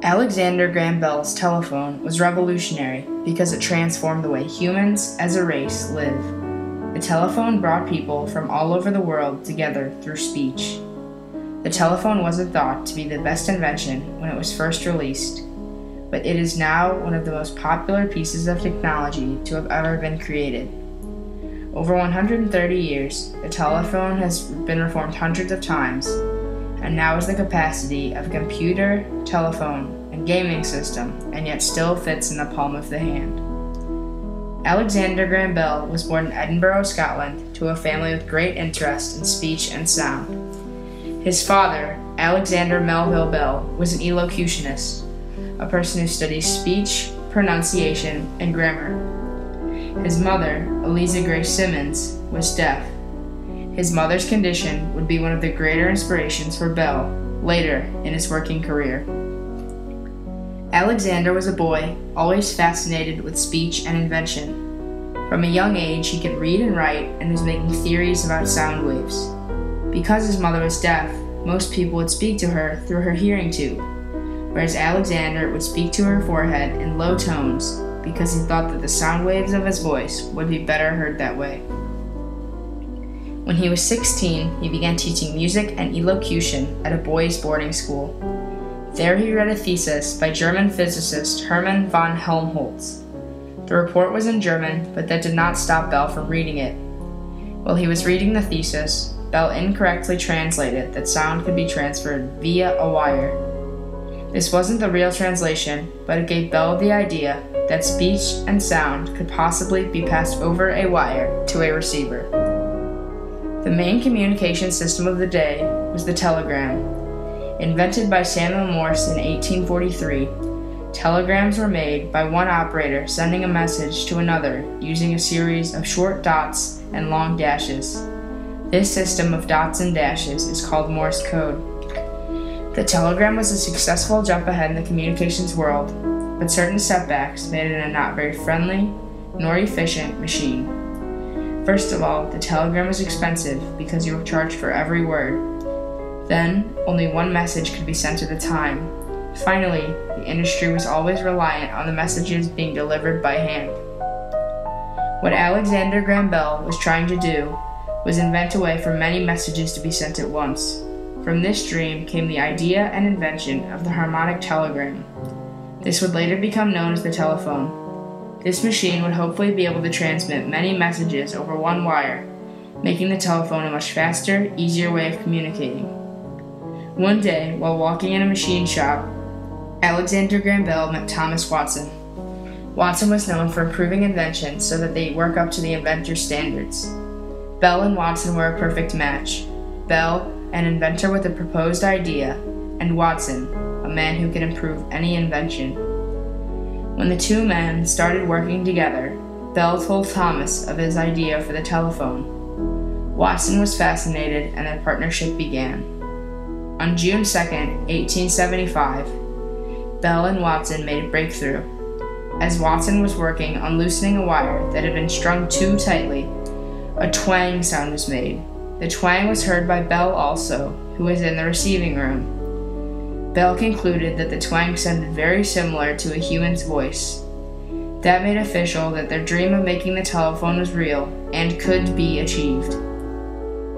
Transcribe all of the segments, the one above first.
Alexander Graham Bell's telephone was revolutionary because it transformed the way humans, as a race, live. The telephone brought people from all over the world together through speech. The telephone wasn't thought to be the best invention when it was first released, but it is now one of the most popular pieces of technology to have ever been created. Over 130 years, the telephone has been reformed hundreds of times, and now has the capacity of a computer, telephone, and gaming system, and yet still fits in the palm of the hand. Alexander Graham Bell was born in Edinburgh, Scotland, to a family with great interest in speech and sound. His father, Alexander Melville Bell, was an elocutionist, a person who studies speech, pronunciation, and grammar. His mother, Eliza Grace Simmons, was deaf. His mother's condition would be one of the greater inspirations for Bell later in his working career. Alexander was a boy always fascinated with speech and invention. From a young age, he could read and write and was making theories about sound waves. Because his mother was deaf, most people would speak to her through her hearing tube, whereas Alexander would speak to her forehead in low tones because he thought that the sound waves of his voice would be better heard that way. When he was 16, he began teaching music and elocution at a boys' boarding school. There he read a thesis by German physicist Hermann von Helmholtz. The report was in German, but that did not stop Bell from reading it. While he was reading the thesis, Bell incorrectly translated that sound could be transferred via a wire. This wasn't the real translation, but it gave Bell the idea that speech and sound could possibly be passed over a wire to a receiver. The main communication system of the day was the telegram. Invented by Samuel Morse in 1843, telegrams were made by one operator sending a message to another using a series of short dots and long dashes. This system of dots and dashes is called Morse code. The telegram was a successful jump ahead in the communications world, but certain setbacks made it a not very friendly nor efficient machine. First of all, the telegram was expensive because you were charged for every word. Then, only one message could be sent at a time. Finally, the industry was always reliant on the messages being delivered by hand. What Alexander Graham Bell was trying to do was invent a way for many messages to be sent at once. From this dream came the idea and invention of the harmonic telegram. This would later become known as the telephone. This machine would hopefully be able to transmit many messages over one wire, making the telephone a much faster, easier way of communicating. One day, while walking in a machine shop, Alexander Graham Bell met Thomas Watson. Watson was known for improving inventions so that they work up to the inventor's standards. Bell and Watson were a perfect match. Bell, an inventor with a proposed idea, and Watson, a man who could improve any invention. When the two men started working together, Bell told Thomas of his idea for the telephone. Watson was fascinated and their partnership began. On June 2, 1875, Bell and Watson made a breakthrough. As Watson was working on loosening a wire that had been strung too tightly, a twang sound was made. The twang was heard by Bell also, who was in the receiving room. Bell concluded that the twang sounded very similar to a human's voice. That made official that their dream of making the telephone was real and could be achieved.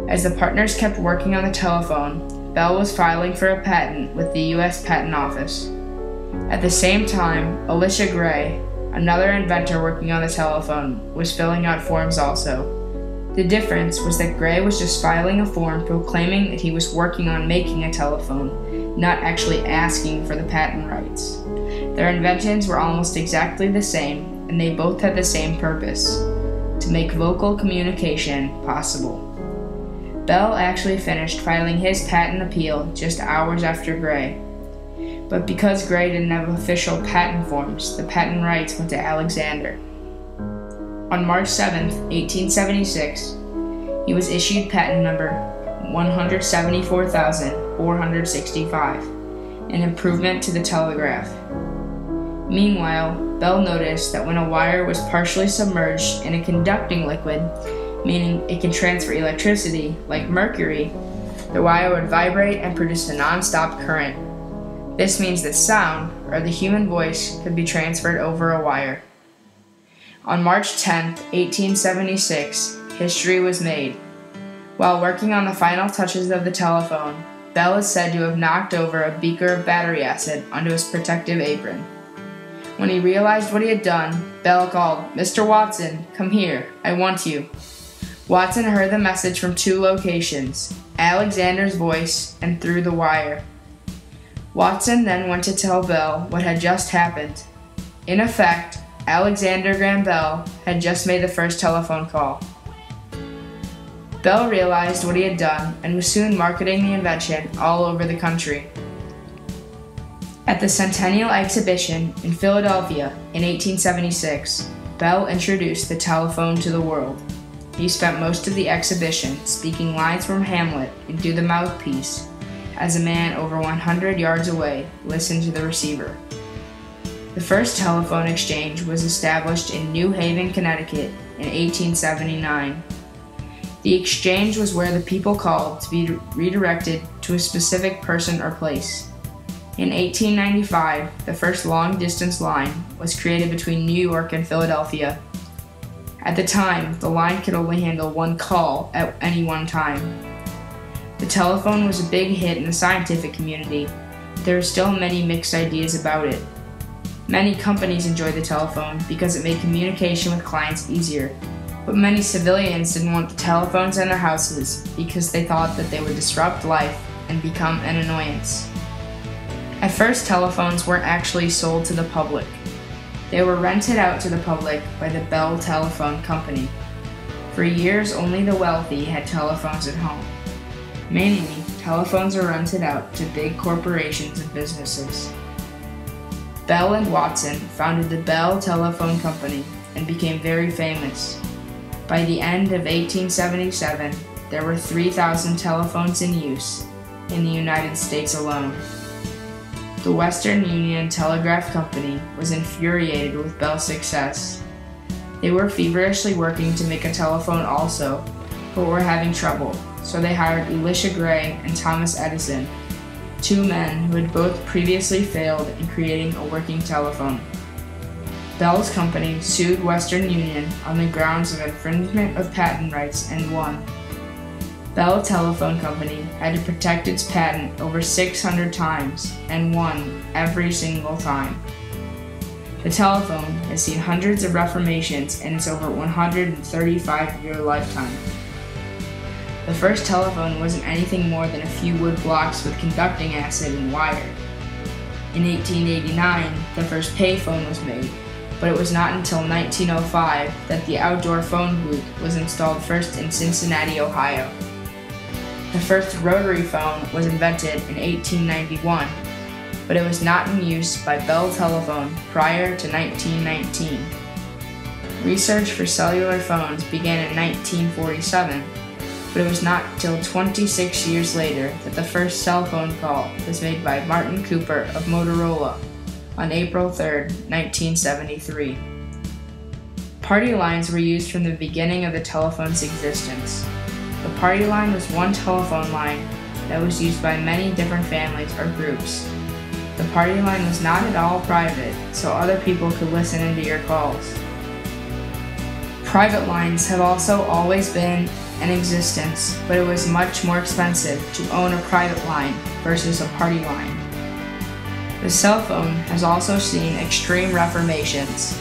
As the partners kept working on the telephone, Bell was filing for a patent with the U.S. Patent Office. At the same time, Elisha Gray, another inventor working on the telephone, was filling out forms also. The difference was that Gray was just filing a form proclaiming that he was working on making a telephone, not actually asking for the patent rights. Their inventions were almost exactly the same, and they both had the same purpose: to make vocal communication possible. Bell actually finished filing his patent appeal just hours after Gray. But because Gray didn't have official patent forms, the patent rights went to Alexander. On March 7, 1876, he was issued patent number 174,465, an improvement to the telegraph. Meanwhile, Bell noticed that when a wire was partially submerged in a conducting liquid, meaning it can transfer electricity, like mercury, the wire would vibrate and produce a non-stop current. This means that sound, or the human voice, could be transferred over a wire. On March 10, 1876, history was made. While working on the final touches of the telephone, Bell is said to have knocked over a beaker of battery acid onto his protective apron. When he realized what he had done, Bell called, "Mr. Watson, come here, I want you." Watson heard the message from two locations, Alexander's voice and through the wire. Watson then went to tell Bell what had just happened. In effect, Alexander Graham Bell had just made the first telephone call. Bell realized what he had done and was soon marketing the invention all over the country. At the Centennial Exhibition in Philadelphia in 1876, Bell introduced the telephone to the world. He spent most of the exhibition speaking lines from Hamlet into the mouthpiece as a man over 100 yards away listened to the receiver. The first telephone exchange was established in New Haven, Connecticut in 1879. The exchange was where the people called to be redirected to a specific person or place. In 1895, the first long-distance line was created between New York and Philadelphia. At the time, the line could only handle one call at any one time. The telephone was a big hit in the scientific community. There are still many mixed ideas about it. Many companies enjoyed the telephone because it made communication with clients easier, but many civilians didn't want the telephones in their houses because they thought that they would disrupt life and become an annoyance. At first, telephones weren't actually sold to the public. They were rented out to the public by the Bell Telephone Company. For years, only the wealthy had telephones at home. Mainly, telephones are rented out to big corporations and businesses. Bell and Watson founded the Bell Telephone Company and became very famous. By the end of 1877, there were 3,000 telephones in use in the United States alone. The Western Union Telegraph Company was infuriated with Bell's success. They were feverishly working to make a telephone also, but were having trouble, so they hired Elisha Gray and Thomas Edison, two men who had both previously failed in creating a working telephone. Bell's company sued Western Union on the grounds of infringement of patent rights and won. Bell Telephone Company had to protect its patent over 600 times and won every single time. The telephone has seen hundreds of reformations in its over 135-year lifetime. The first telephone wasn't anything more than a few wood blocks with conducting acid and wire. In 1889, the first payphone was made, but it was not until 1905 that the outdoor phone booth was installed first in Cincinnati, Ohio. The first rotary phone was invented in 1891, but it was not in use by Bell Telephone prior to 1919. Research for cellular phones began in 1947, but it was not till 26 years later that the first cell phone call was made by Martin Cooper of Motorola on April 3, 1973. Party lines were used from the beginning of the telephone's existence. The party line was one telephone line that was used by many different families or groups. The party line was not at all private, so other people could listen into your calls. Private lines have also always been in existence, but it was much more expensive to own a private line versus a party line. The cell phone has also seen extreme reformations.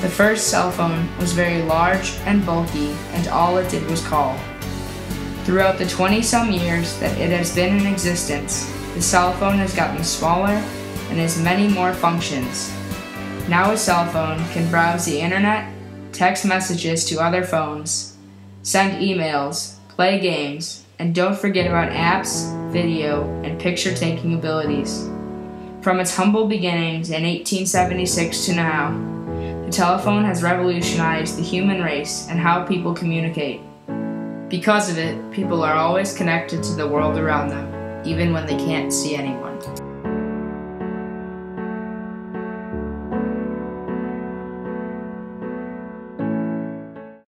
The first cell phone was very large and bulky, and all it did was call. Throughout the 20-some years that it has been in existence, the cell phone has gotten smaller and has many more functions. Now a cell phone can browse the internet, text messages to other phones, send emails, play games, and don't forget about apps, video, and picture-taking abilities. From its humble beginnings in 1876 to now, the telephone has revolutionized the human race and how people communicate. Because of it, people are always connected to the world around them, even when they can't see anyone.